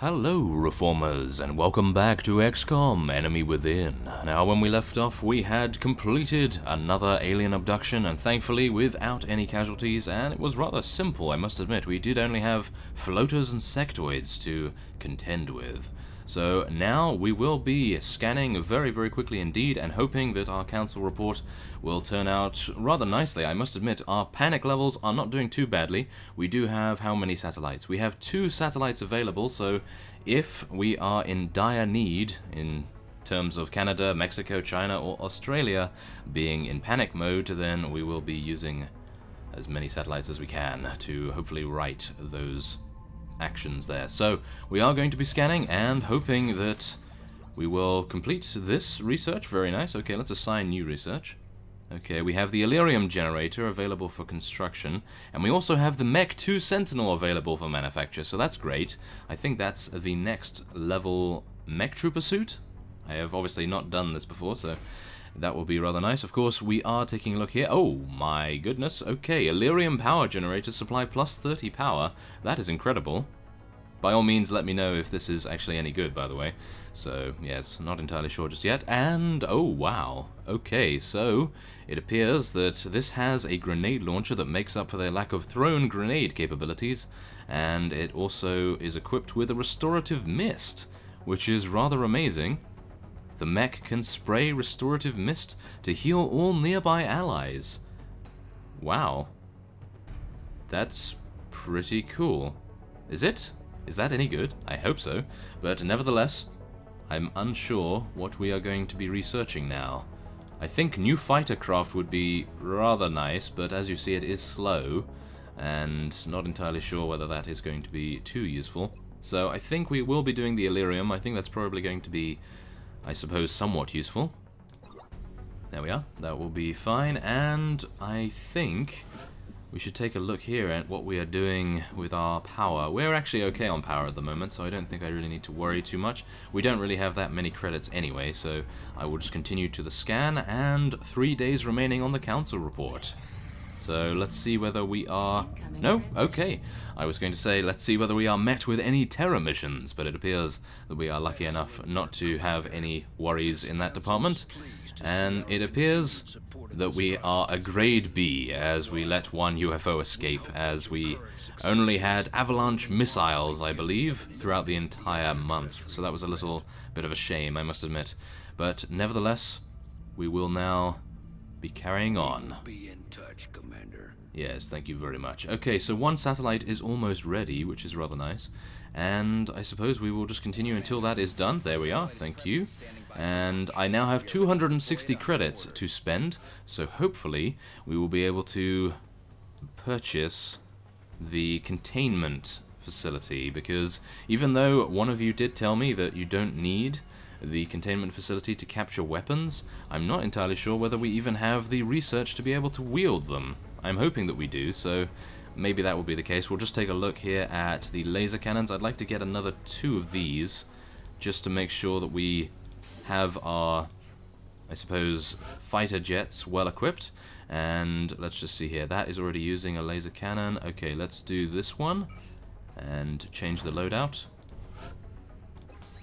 Hello, Reformers, and welcome back to XCOM, Enemy Within. Now, when we left off, we had completed another alien abduction, and thankfully without any casualties, and it was rather simple, I must admit. We did only have floaters and sectoids to contend with. So now we will be scanning very quickly indeed, and hoping that our council report will turn out rather nicely. I must admit, our panic levels are not doing too badly. We do have how many satellites? We have 2 satellites available, so if we are in dire need in terms of Canada, Mexico, China, or Australia being in panic mode, then we will be using as many satellites as we can to hopefully right those actions there. So we are going to be scanning and hoping that we will complete this research. Very nice. Okay, let's assign new research. Okay, we have the Illyrium generator available for construction, and we also have the Mech 2 Sentinel available for manufacture, so that's great. I think that's the next level Mech Trooper suit. I have obviously not done this before, so that will be rather nice. Of course, we are taking a look here. Oh my goodness. Okay, Illyrium power generator supply plus 30 power. That is incredible. By all means, let me know if this is actually any good, by the way. So, yes, not entirely sure just yet. And, oh wow. Okay, so it appears that this has a grenade launcher that makes up for their lack of thrown grenade capabilities. And it also is equipped with a restorative mist, which is rather amazing. The mech can spray restorative mist to heal all nearby allies. Wow. That's pretty cool. Is it? Is that any good? I hope so. But nevertheless, I'm unsure what we are going to be researching now. I think new fighter craft would be rather nice, but as you see it is slow, and not entirely sure whether that is going to be too useful. So I think we will be doing the Illyrium. I think that's probably going to be, I suppose, somewhat useful. There we are. That will be fine. And I think we should take a look here at what we are doing with our power. We're actually okay on power at the moment, so I don't think I really need to worry too much. We don't really have that many credits anyway, so I will just continue to the scan, and 3 days remaining on the council report. So let's see whether we are... No? Okay. I was going to say, let's see whether we are met with any terror missions, but it appears that we are lucky enough not to have any worries in that department. And it appears that we are a grade B, as we let one UFO escape, as we only had avalanche missiles, I believe, throughout the entire month. So that was a little bit of a shame, I must admit. But nevertheless, we will now be carrying on. Be in touch, Commander. Yes, thank you very much. Okay, so one satellite is almost ready, which is rather nice. And I suppose we will just continue until that is done. There we are, thank you. And I now have 260 credits to spend, so hopefully we will be able to purchase the containment facility, because even though one of you did tell me that you don't need the containment facility to capture weapons, I'm not entirely sure whether we even have the research to be able to wield them. I'm hoping that we do, so maybe that will be the case. We'll just take a look here at the laser cannons. I'd like to get another 2 of these, just to make sure that we have our, I suppose, fighter jets well equipped. And let's just see here, that is already using a laser cannon. Okay, let's do this one and change the loadout.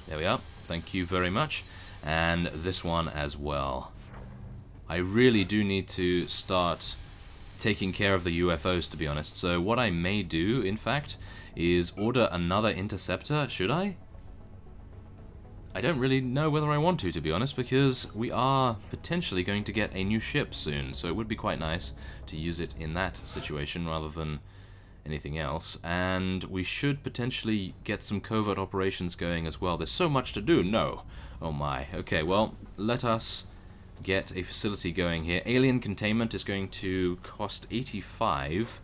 There we are, thank you very much. And this one as well. I really do need to start taking care of the UFOs, to be honest. So what I may do, in fact, is order another interceptor. Should I? I don't really know whether I want to be honest, because we are potentially going to get a new ship soon, so it would be quite nice to use it in that situation rather than anything else. And we should potentially get some covert operations going as well. There's so much to do. No. Oh my. Okay, well, let us get a facility going here. Alien containment is going to cost 85.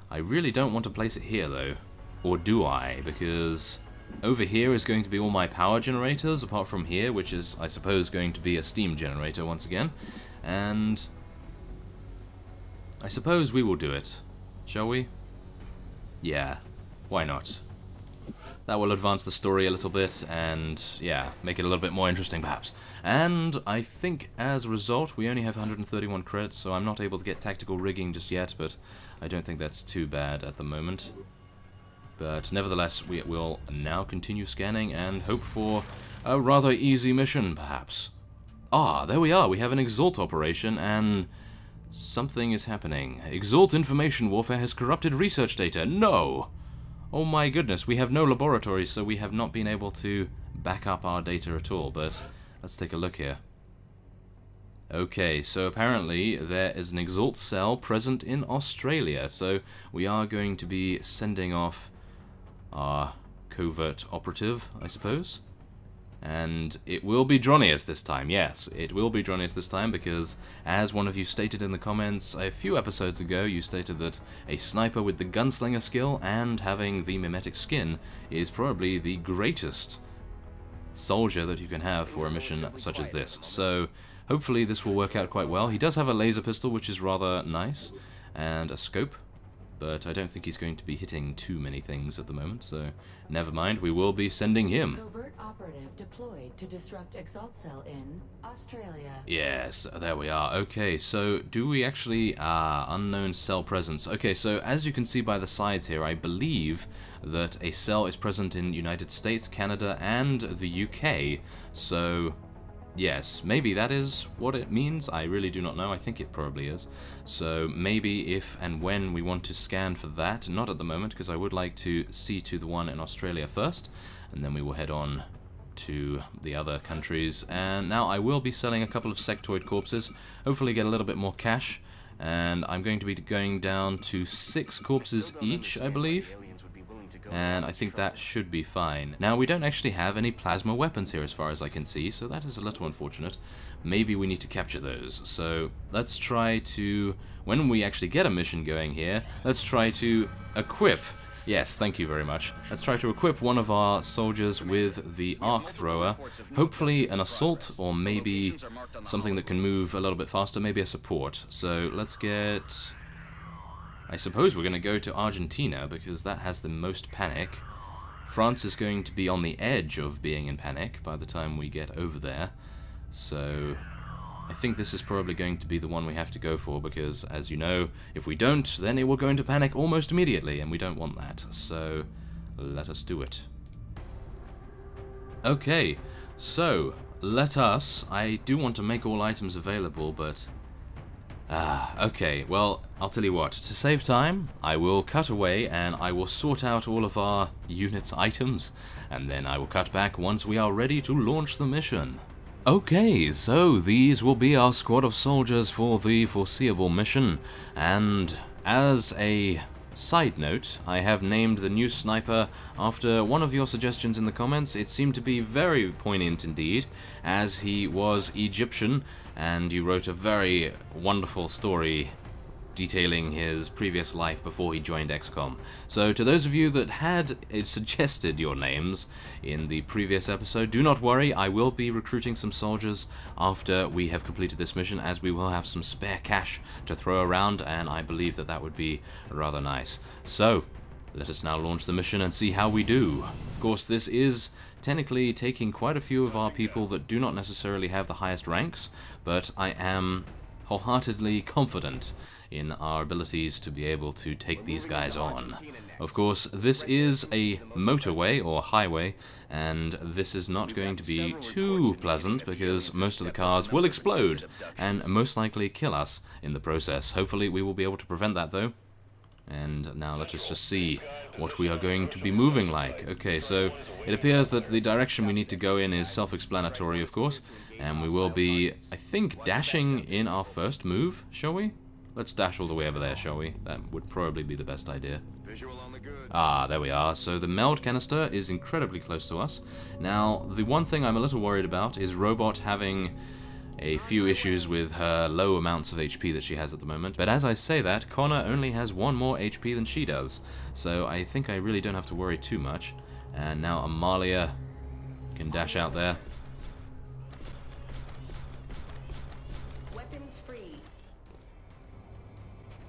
I really don't want to place it here, though. Or do I? Because over here is going to be all my power generators, apart from here, which is, I suppose, going to be a steam generator once again. And I suppose we will do it. Shall we? Yeah, why not? That will advance the story a little bit and, yeah, make it a little bit more interesting perhaps. And I think as a result we only have 131 credits, so I'm not able to get tactical rigging just yet, but I don't think that's too bad at the moment. But nevertheless, we will now continue scanning and hope for a rather easy mission, perhaps. Ah, there we are. We have an Exalt operation, and something is happening. Exalt information warfare has corrupted research data. No! Oh my goodness, we have no laboratories, so we have not been able to back up our data at all, but let's take a look here. Okay, so apparently there is an Exalt cell present in Australia, so we are going to be sending off our covert operative, I suppose. And it will be Dronius this time, yes, it will be Dronius this time, because as one of you stated in the comments a few episodes ago, you stated that a sniper with the gunslinger skill and having the mimetic skin is probably the greatest soldier that you can have for a mission such as this. So hopefully this will work out quite well. He does have a laser pistol, which is rather nice, and a scope, but I don't think he's going to be hitting too many things at the moment, so never mind, we will be sending him. Covert operative deployed to disrupt Exalt cell in Australia. Yes, there we are. Okay, so do we actually... unknown cell presence. Okay, so as you can see by the sides here, I believe that a cell is present in United States, Canada, and the UK, so... yes, maybe that is what it means. I really do not know. I think it probably is. So maybe if and when we want to scan for that, not at the moment, because I would like to see to the one in Australia first, and then we will head on to the other countries. And now I will be selling a couple of sectoid corpses, hopefully get a little bit more cash, and I'm going to be going down to 6 corpses each, I believe. And I think that should be fine. Now, we don't actually have any plasma weapons here as far as I can see, so that is a little unfortunate. Maybe we need to capture those. So let's try to, when we actually get a mission going here, let's try to equip, yes, thank you very much, let's try to equip one of our soldiers with the arc thrower, hopefully an assault, or maybe something that can move a little bit faster, maybe a support. So let's get... I suppose we're going to go to Argentina, because that has the most panic. France is going to be on the edge of being in panic by the time we get over there. So I think this is probably going to be the one we have to go for, because, as you know, if we don't, then it will go into panic almost immediately, and we don't want that. So let us do it. Okay, so let us... I do want to make all items available, but... okay, well, I'll tell you what, to save time, I will cut away and I will sort out all of our units' items, and then I will cut back once we are ready to launch the mission. Okay, so these will be our squad of soldiers for the foreseeable mission, and as a side note, I have named the new sniper after one of your suggestions in the comments. It seemed to be very poignant indeed, as he was Egyptian, and you wrote a very wonderful story detailing his previous life before he joined XCOM. So to those of you that had suggested your names in the previous episode, do not worry, I will be recruiting some soldiers after we have completed this mission, as we will have some spare cash to throw around, and I believe that that would be rather nice. So let us now launch the mission and see how we do. Of course, this is technically taking quite a few of our people that do not necessarily have the highest ranks, but I am wholeheartedly confident in our abilities to be able to take these guys on. Of course, this is a motorway or highway, and this is not going to be too pleasant because most of the cars will explode and most likely kill us in the process. Hopefully we will be able to prevent that though. And now let us just see what we are going to be moving like. Okay, so it appears that the direction we need to go in is self-explanatory, of course, and we will be, I think, dashing in our first move, shall we? Let's dash all the way over there, shall we? That would probably be the best idea. Ah, there we are. So the meld canister is incredibly close to us. Now, the one thing I'm a little worried about is Robot having a few issues with her low amounts of HP that she has at the moment. But as I say that, Connor only has 1 more HP than she does. So I think I really don't have to worry too much. And now Amalia can dash out there.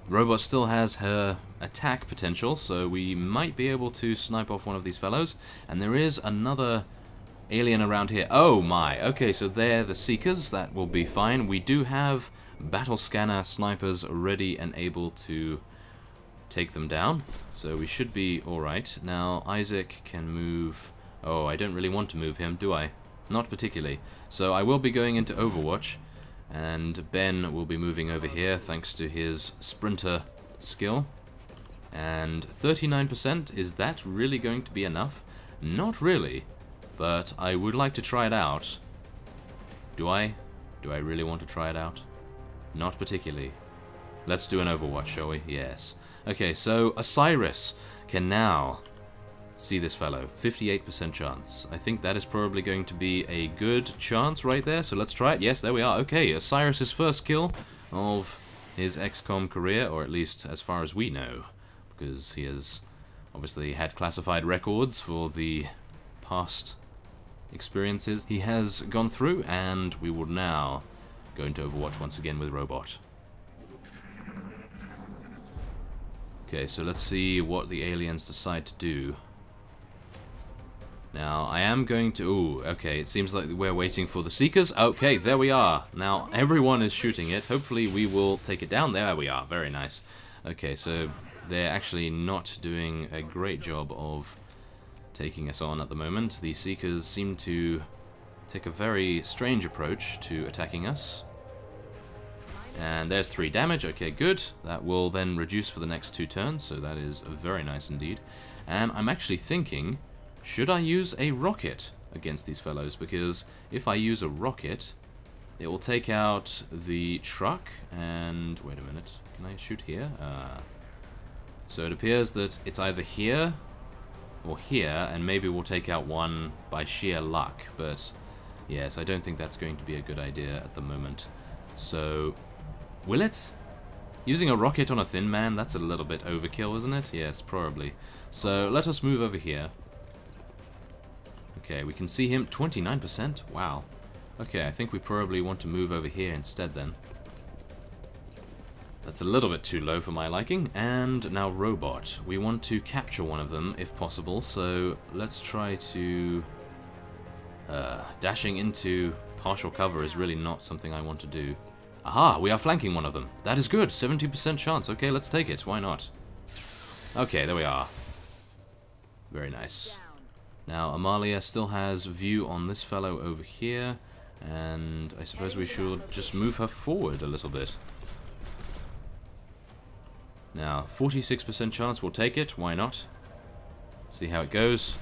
Robot still has her attack potential, so we might be able to snipe off one of these fellows. And there is another alien around here. Oh my, okay, so they're the Seekers, that will be fine. We do have battle scanner snipers ready and able to take them down. So we should be alright. Now, Isaac can move... Oh, I don't really want to move him, do I? Not particularly. So I will be going into Overwatch, and Ben will be moving over here thanks to his sprinter skill. And 39%, is that really going to be enough? Not really, but I would like to try it out. Do I? Do I really want to try it out? Not particularly. Let's do an Overwatch, shall we? Yes. Okay, so Osiris can now see this fellow. 58% chance. I think that is probably going to be a good chance right there, so let's try it. Yes, there we are. Okay, Osiris' first kill of his XCOM career, or at least as far as we know, because he has obviously had classified records for the past experiences he has gone through, and we will now go into Overwatch once again with Robot. Okay, so let's see what the aliens decide to do. Now, I am going to... Ooh, okay, it seems like we're waiting for the Seekers. Okay, there we are. Now, everyone is shooting it. Hopefully we will take it down. There we are. Very nice. Okay, so they're actually not doing a great job of taking us on at the moment. The Seekers seem to take a very strange approach to attacking us. And there's 3 damage. Okay, good. That will then reduce for the next 2 turns, so that is very nice indeed. And I'm actually thinking, should I use a rocket against these fellows? Because if I use a rocket, it will take out the truck, and... Wait a minute. Can I shoot here? So it appears that it's either here or here, and maybe we'll take out one by sheer luck, but yes, I don't think that's going to be a good idea at the moment. So, will it? Using a rocket on a thin man, that's a little bit overkill, isn't it? Yes, probably. So, let us move over here. Okay, we can see him, 29%, wow. Okay, I think we probably want to move over here instead then. That's a little bit too low for my liking. And now Robot. We want to capture one of them if possible, so let's try to... dashing into partial cover is really not something I want to do. Aha, we are flanking one of them. That is good, 70% chance. Okay, let's take it, why not? Okay, there we are. Very nice. Now, Amalia still has view on this fellow over here, and I suppose we should just move her forward a little bit. Now, 46% chance, we'll take it, why not? See how it goes.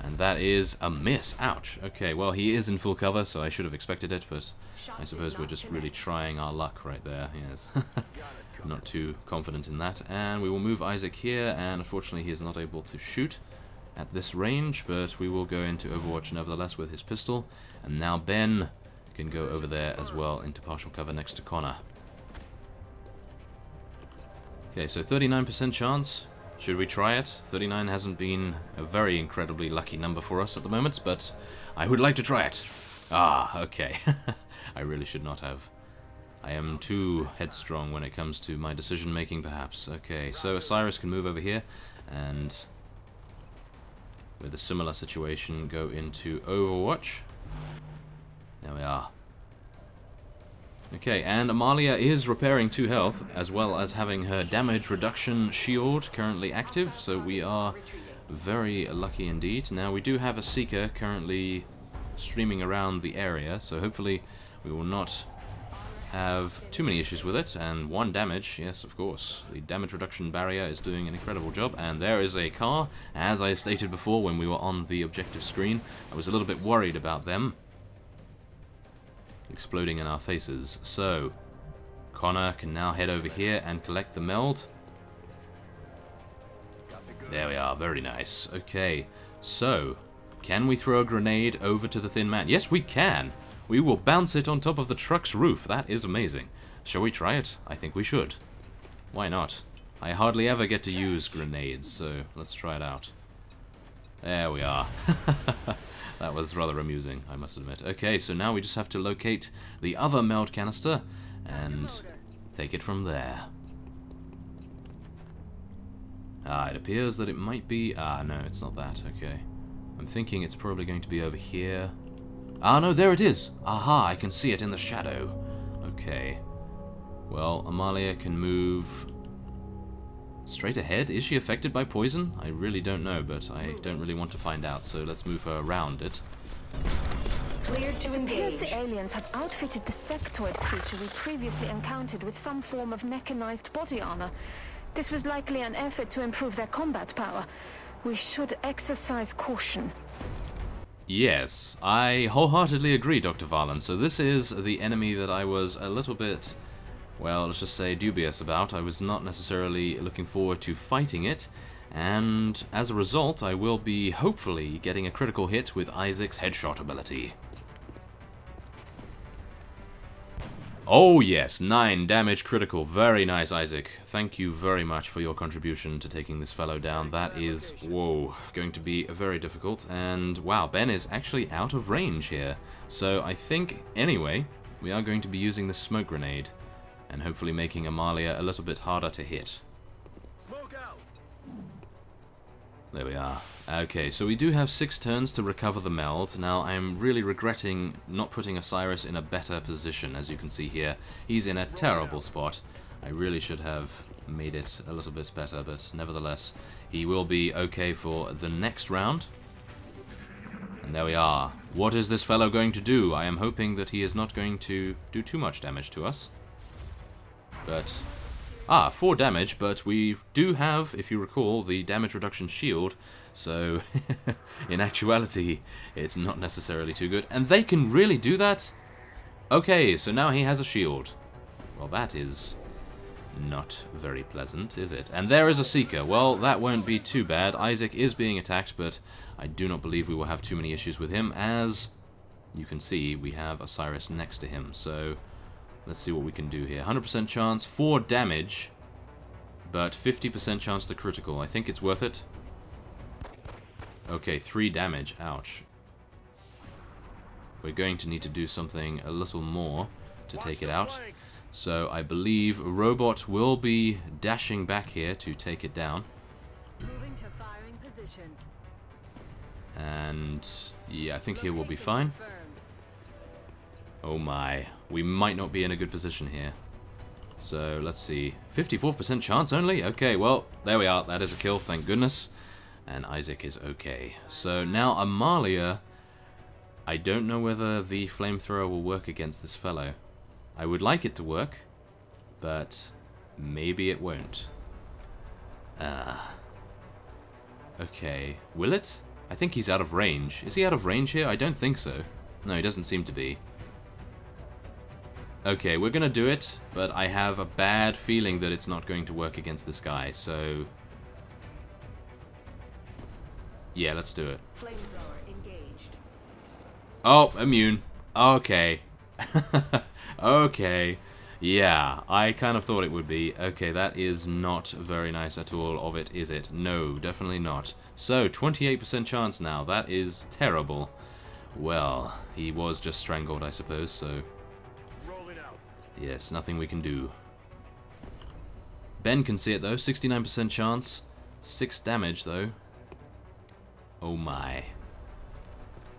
And that is a miss, ouch. Okay, well, he is in full cover, so I should have expected it, but I suppose we're just really trying our luck right there, yes. I'm not too confident in that. And we will move Isaac here, and unfortunately he is not able to shoot at this range, but we will go into Overwatch nevertheless with his pistol. And now Ben can go over there as well into partial cover next to Connor. Okay, so 39% chance. Should we try it? 39 hasn't been a very incredibly lucky number for us at the moment, but I would like to try it. Ah, okay. I really should not have. I am too headstrong when it comes to my decision making, perhaps. Okay, so Osiris can move over here, and with a similar situation, go into Overwatch. There we are. Okay, and Amalia is repairing 2 health, as well as having her damage reduction shield currently active, so we are very lucky indeed. Now, we do have a Seeker currently streaming around the area, so hopefully we will not have too many issues with it. And 1 damage, yes, of course. The damage reduction barrier is doing an incredible job, and there is a car. As I stated before when we were on the objective screen, I was a little bit worried about them exploding in our faces. So, Connor can now head over here and collect the meld. There we are, very nice. Okay, so, can we throw a grenade over to the thin man? Yes, we can! We will bounce it on top of the truck's roof. That is amazing. Shall we try it? I think we should. Why not? I hardly ever get to use grenades, so let's try it out. There we are. That was rather amusing, I must admit. Okay, so now we just have to locate the other meld canister and take it from there. It appears that it might be... no, it's not that. Okay. I'm thinking it's probably going to be over here. No, there it is! Aha, I can see it in the shadow. Okay. Well, Amalia can move Straight ahead? Is she affected by poison? I really don't know, but I don't really want to find out, so let's move her around it. Cleared to It appears engage. the aliens have outfitted the sectoid creature we previously encountered with some form of mechanized body armor. This was likely an effort to improve their combat power. We should exercise caution. Yes, I wholeheartedly agree, Dr. Varlan. So this is the enemy that I was a little bit, well, let's just say dubious about. I was not necessarily looking forward to fighting it, and as a result, I will be hopefully getting a critical hit with Isaac's headshot ability. Oh yes, 9 damage critical. Very nice, Isaac. Thank you very much for your contribution to taking this fellow down. That is, whoa, going to be very difficult. And wow, Ben is actually out of range here. So I think, anyway, we are going to be using the smoke grenade and hopefully making Amalia a little bit harder to hit. There we are. Okay, so we do have 6 turns to recover the meld. Now, I'm really regretting not putting Osiris in a better position, as you can see here. He's in a terrible spot. I really should have made it a little bit better, but nevertheless, he will be okay for the next round. And there we are. What is this fellow going to do? I am hoping that he is not going to do too much damage to us. But... 4 damage, but we do have, if you recall, the damage reduction shield, so in actuality, it's not necessarily too good. And they can really do that? Okay, so now he has a shield. Well, that is not very pleasant, is it? And there is a Seeker. Well, that won't be too bad. Isaac is being attacked, but I do not believe we will have too many issues with him, as you can see, we have Osiris next to him, so... Let's see what we can do here. 100% chance, 4 damage, but 50% chance to critical. I think it's worth it. Okay, 3 damage. Ouch. We're going to need to do something a little more to take it out. So I believe Robot will be dashing back here to take it down. Moving to firing position. And yeah, I think he will be fine. Oh my, we might not be in a good position here. So, let's see. 54% chance only? Okay, well, there we are. That is a kill, thank goodness. And Isaac is okay. So, now Amalia... I don't know whether the flamethrower will work against this fellow. I would like it to work, but maybe it won't. Okay, will it? I think he's out of range. Is he out of range here? I don't think so. No, he doesn't seem to be. Okay, we're gonna do it, but I have a bad feeling that it's not going to work against this guy, so... Yeah, let's do it. Flamethrower engaged. Oh, immune. Okay. Okay. Yeah, I kind of thought it would be. Okay, that is not very nice at all of it, is it? No, definitely not. So, 28% chance now. That is terrible. Well, he was just strangled, I suppose, so... Yes, nothing we can do. Ben can see it though, 69% chance. 6 damage though. Oh my.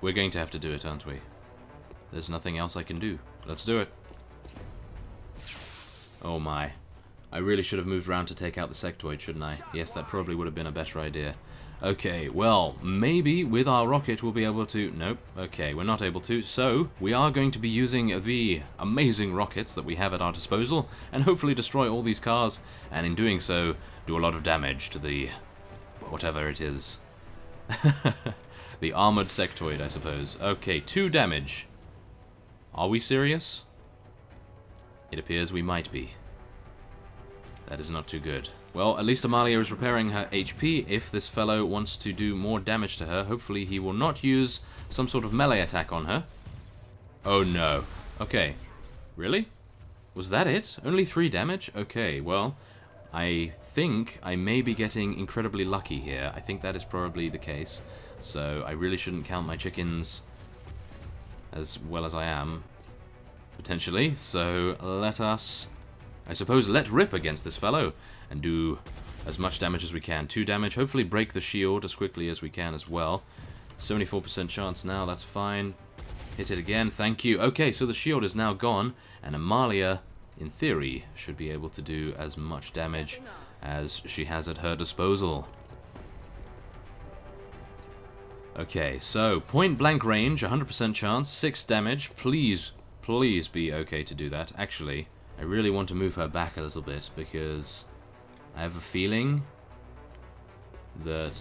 We're going to have to do it, aren't we? There's nothing else I can do. Let's do it. Oh my. I really should have moved around to take out the sectoid, shouldn't I? Yes, that probably would have been a better idea. Okay, well, maybe with our rocket we'll be able to... Nope, okay, we're not able to. So, we are going to be using the amazing rockets that we have at our disposal, and hopefully destroy all these cars, and in doing so, do a lot of damage to the... whatever it is. The armored sectoid, I suppose. Okay, 2 damage. Are we serious? It appears we might be. That is not too good. Well, at least Amalia is repairing her HP. If this fellow wants to do more damage to her, hopefully he will not use some sort of melee attack on her. Oh no. Okay. Really? Was that it? Only 3 damage? Okay, well, I think I may be getting incredibly lucky here. I think that is probably the case. So I really shouldn't count my chickens as well as I am, potentially. So let us, I suppose, let rip against this fellow and do as much damage as we can. 2 damage, hopefully break the shield as quickly as we can as well. 74% chance now, that's fine. Hit it again, thank you. Okay, so the shield is now gone, and Amalia, in theory, should be able to do as much damage as she has at her disposal. Okay, so point blank range, 100% chance, 6 damage. Please, please be okay to do that. Actually, I really want to move her back a little bit because I have a feeling that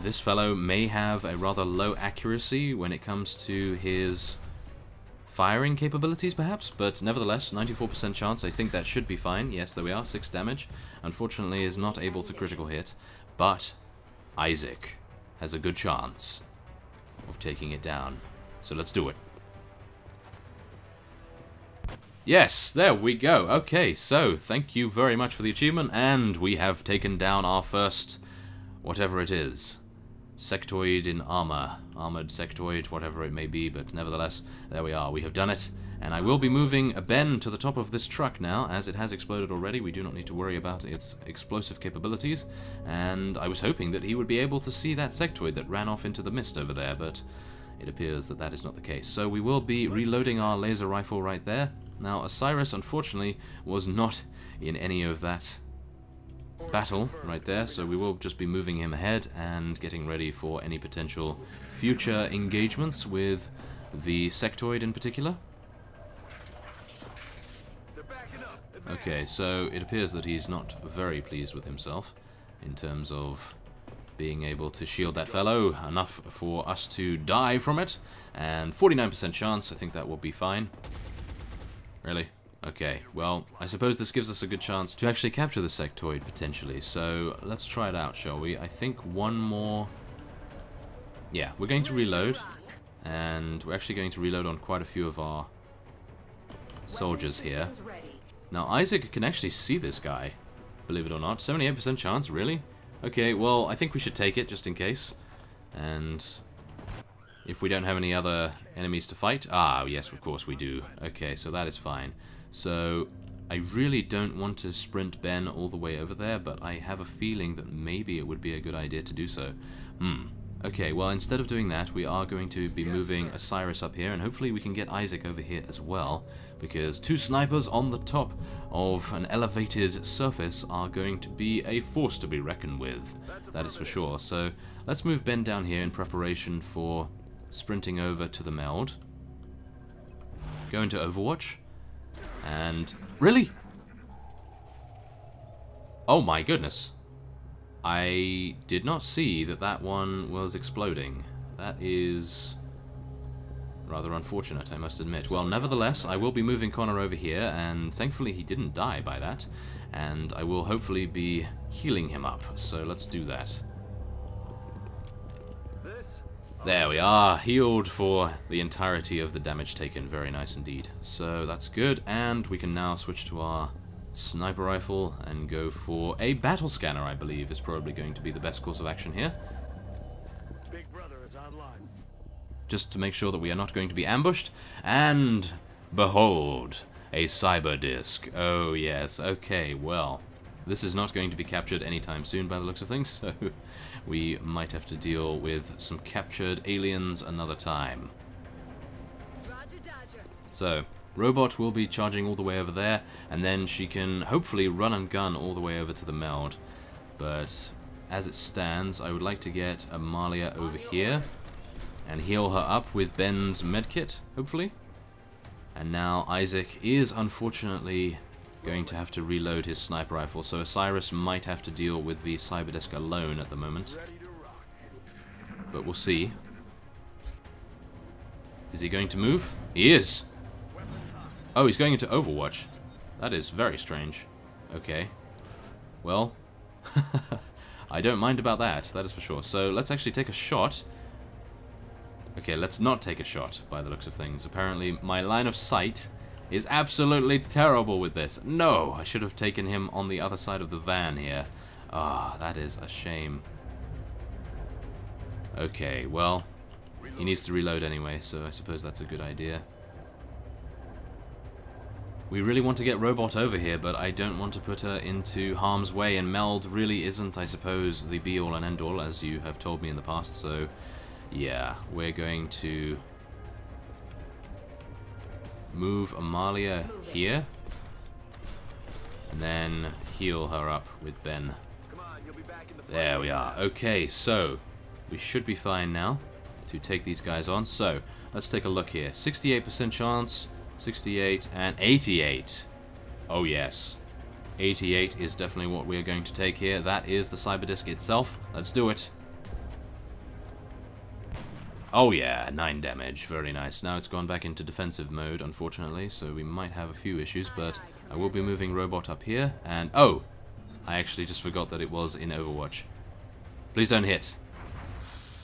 this fellow may have a rather low accuracy when it comes to his firing capabilities, perhaps, but nevertheless, 94% chance. I think that should be fine. Yes, there we are, 6 damage. Unfortunately, is not able to critical hit, but Isaac has a good chance of taking it down. So let's do it. Yes, there we go. Okay, so thank you very much for the achievement, and we have taken down our first, whatever it is, sectoid in armor, armored sectoid, whatever it may be, but nevertheless, there we are. We have done it, and I will be moving Ben to the top of this truck now, as it has exploded already. We do not need to worry about its explosive capabilities, and I was hoping that he would be able to see that sectoid that ran off into the mist over there, but it appears that that is not the case. So we will be reloading our laser rifle right there. Now, Osiris, unfortunately, was not in any of that battle right there, so we will just be moving him ahead and getting ready for any potential future engagements with the sectoid in particular. Okay, so it appears that he's not very pleased with himself in terms of being able to shield that fellow enough for us to die from it, and 49% chance. I think that will be fine. Really? Okay, well, I suppose this gives us a good chance to actually capture the sectoid, potentially. So, let's try it out, shall we? I think one more... Yeah, we're going to reload. And we're actually going to reload on quite a few of our soldiers here. Now, Isaac can actually see this guy, believe it or not. 78% chance, really? Okay, well, I think we should take it, just in case. And... if we don't have any other enemies to fight... Ah, yes, of course we do. Okay, so that is fine. So, I really don't want to sprint Ben all the way over there, but I have a feeling that maybe it would be a good idea to do so. Okay, well, instead of doing that, we are going to be moving Osiris up here, and hopefully we can get Isaac over here as well, because 2 snipers on the top of an elevated surface are going to be a force to be reckoned with. That is for sure. So, let's move Ben down here in preparation for sprinting over to the meld. Go into Overwatch. And... really? Oh my goodness. I did not see that that one was exploding. That is rather unfortunate, I must admit. Well, nevertheless, I will be moving Connor over here, and thankfully he didn't die by that. And I will hopefully be healing him up, so let's do that. There we are, healed for the entirety of the damage taken. Very nice indeed. So that's good, and we can now switch to our sniper rifle and go for a battle scanner, I believe, is probably going to be the best course of action here. Big brother is online. Just to make sure that we are not going to be ambushed, and behold, a cyber disc. Oh yes, okay, well, this is not going to be captured anytime soon by the looks of things, so we might have to deal with some captured aliens another time. So, Robot will be charging all the way over there, and then she can hopefully run and gun all the way over to the meld. But as it stands, I would like to get Amalia over here and heal her up with Ben's medkit, hopefully. And now Isaac is unfortunately going to have to reload his sniper rifle, so Osiris might have to deal with the cyberdisc alone at the moment. But we'll see. Is he going to move? He is! Oh, he's going into Overwatch. That is very strange. Okay. Well, I don't mind about that, that is for sure. So let's actually take a shot. Okay, let's not take a shot, by the looks of things. Apparently, my line of sight is absolutely terrible with this. No, I should have taken him on the other side of the van here. Ah, that is a shame. Okay, well, he needs to reload anyway, so I suppose that's a good idea. We really want to get Robot over here, but I don't want to put her into harm's way, and Meld really isn't, I suppose, the be-all and end-all, as you have told me in the past, so yeah, we're going to move Amalia here. and then heal her up with Ben. There we are. Okay, so we should be fine now to take these guys on. So let's take a look here. 68% chance, 68, and 88. Oh yes. 88 is definitely what we're going to take here. That is the cyberdisk itself. Let's do it. Oh yeah, 9 damage. Very nice. Now it's gone back into defensive mode, unfortunately, so we might have a few issues, but I will be moving Robot up here, and... oh! I actually just forgot that it was in Overwatch. Please don't hit.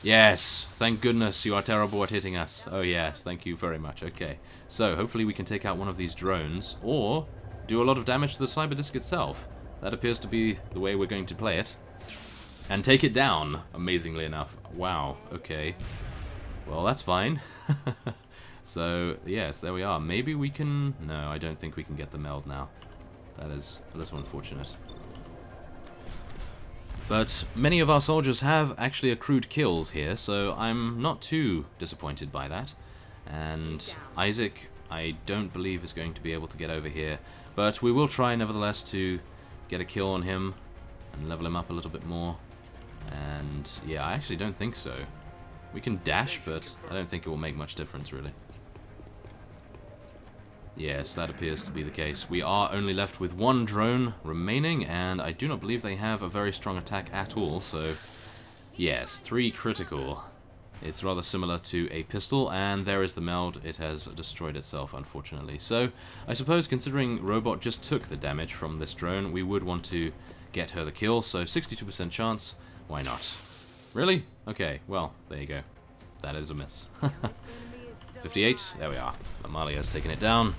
Yes! Thank goodness you are terrible at hitting us. Oh yes, thank you very much. Okay, so hopefully we can take out one of these drones, or do a lot of damage to the cyberdisk itself. That appears to be the way we're going to play it. And take it down, amazingly enough. Wow, okay. Well, that's fine. So, yes, there we are. Maybe we can... no, I don't think we can get the meld now. That is a little unfortunate. But many of our soldiers have actually accrued kills here, so I'm not too disappointed by that. And Isaac, I don't believe is going to be able to get over here. But we will try, nevertheless, to get a kill on him and level him up a little bit more. And, yeah, I actually don't think so. We can dash, but I don't think it will make much difference, really. Yes, that appears to be the case. We are only left with 1 drone remaining, and I do not believe they have a very strong attack at all, so... yes, 3 critical. It's rather similar to a pistol, and there is the meld. It has destroyed itself, unfortunately. So, I suppose considering Robot just took the damage from this drone, we would want to get her the kill, so 62% chance, why not? Really? Okay, well, there you go. That is a miss. 58, there we are. Amalia's taken it down.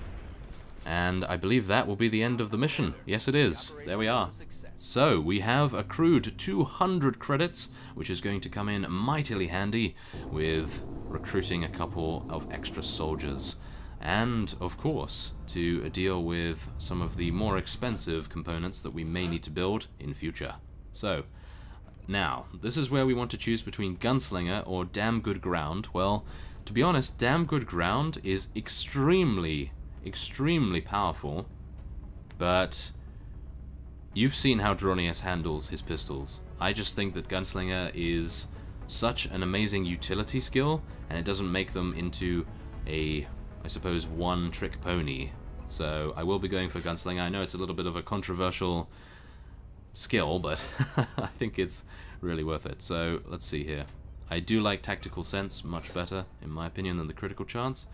And I believe that will be the end of the mission. Yes, it is. There we are. So, we have accrued 200 credits, which is going to come in mightily handy with recruiting a couple of extra soldiers. And, of course, to deal with some of the more expensive components that we may need to build in future. So, now, this is where we want to choose between Gunslinger or Damn Good Ground. Well, to be honest, Damn Good Ground is extremely powerful, but you've seen how Dronius handles his pistols. I just think that Gunslinger is such an amazing utility skill, and it doesn't make them into a, I suppose, one-trick pony. So I will be going for Gunslinger. I know it's a little bit of a controversial skill, but I think it's really worth it. So let's see here. I do like Tactical Sense much better, in my opinion, than the Critical Chance.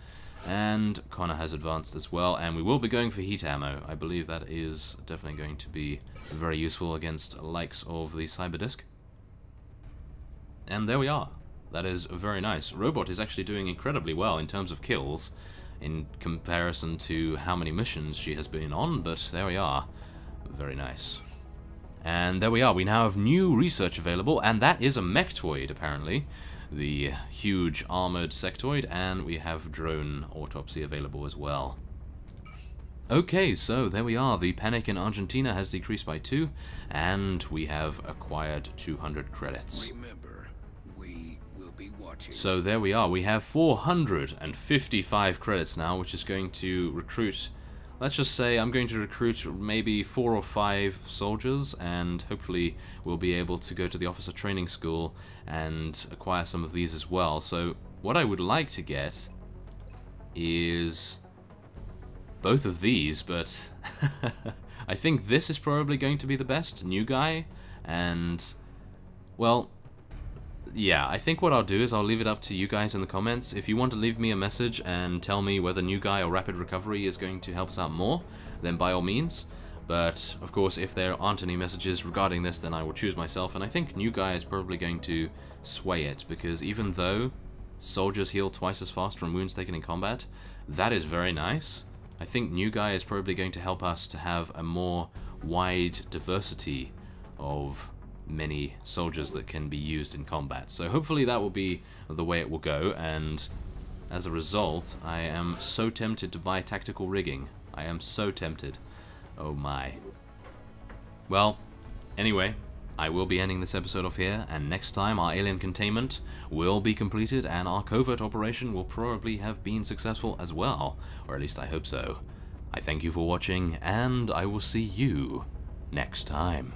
And Connor has advanced as well, and we will be going for heat ammo. I believe that is definitely going to be very useful against likes of the Cyberdisk. And there we are. That is very nice. Robot is actually doing incredibly well in terms of kills in comparison to how many missions she has been on, but there we are. Very nice. And there we are, we now have new research available, and that is a mechtoid, apparently. The huge armored sectoid, and we have drone autopsy available as well. Okay, so there we are, the panic in Argentina has decreased by 2, and we have acquired 200 credits. Remember, we will be watching. So there we are, we have 455 credits now, which is going to recruit... let's just say I'm going to recruit maybe 4 or 5 soldiers, and hopefully we'll be able to go to the officer training school and acquire some of these as well. So what I would like to get is both of these, but I think this is probably going to be the best. New guy, and well, yeah, I think what I'll do is I'll leave it up to you guys in the comments. If you want to leave me a message and tell me whether New Guy or Rapid Recovery is going to help us out more, then by all means. But, of course, if there aren't any messages regarding this, then I will choose myself. And I think New Guy is probably going to sway it, because even though soldiers heal twice as fast from wounds taken in combat, that is very nice. I think New Guy is probably going to help us to have a more wide diversity of many soldiers that can be used in combat. So hopefully that will be the way it will go, and as a result I am so tempted to buy tactical rigging. I am so tempted. Oh my. Well, anyway, I will be ending this episode off here, and next time our alien containment will be completed and our covert operation will probably have been successful as well, or at least I hope so. I thank you for watching, and I will see you next time.